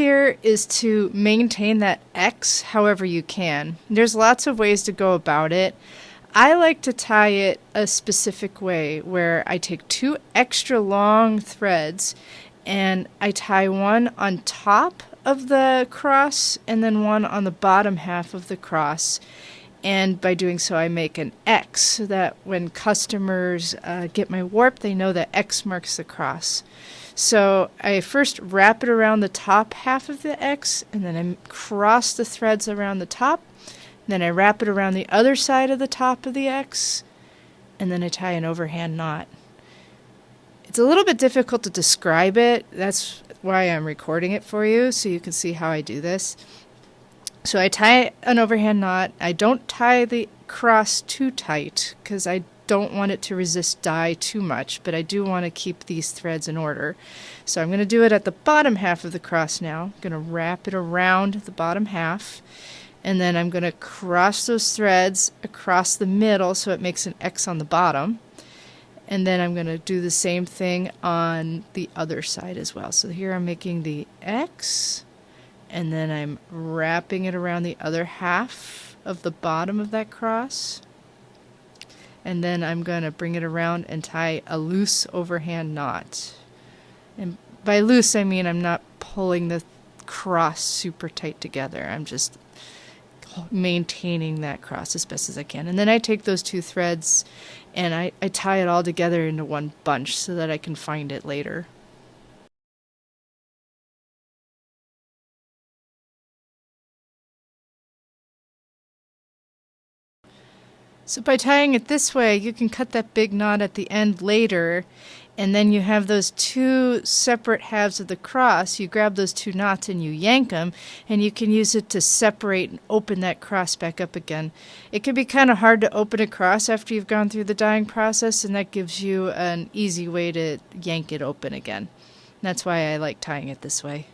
Here is to maintain that X however you can. There's lots of ways to go about it. I like to tie it a specific way where I take 2 extra long threads and I tie one on top of the cross and then one on the bottom half of the cross. And by doing so, I make an X so that when customers get my warp, they know that X marks the cross. So I first wrap it around the top half of the X, and then I cross the threads around the top. Then I wrap it around the other side of the top of the X, and then I tie an overhand knot. It's a little bit difficult to describe it. That's why I'm recording it for you, so you can see how I do this. So I tie an overhand knot. I don't tie the cross too tight because I don't want it to resist dye too much, but I do want to keep these threads in order. So I'm going to do it at the bottom half of the cross now. I'm going to wrap it around the bottom half, and then I'm going to cross those threads across the middle so it makes an X on the bottom. And then I'm going to do the same thing on the other side as well. So here I'm making the X, and then I'm wrapping it around the other half of the bottom of that cross. And then I'm going to bring it around and tie a loose overhand knot. And by loose, I mean I'm not pulling the cross super tight together. I'm just maintaining that cross as best as I can. And then I take those 2 threads and I tie it all together into one bunch so that I can find it later. So by tying it this way, you can cut that big knot at the end later, and then you have those 2 separate halves of the cross. You grab those 2 knots and you yank them, and you can use it to separate and open that cross back up again. It can be kind of hard to open a cross after you've gone through the dyeing process, and that gives you an easy way to yank it open again. That's why I like tying it this way.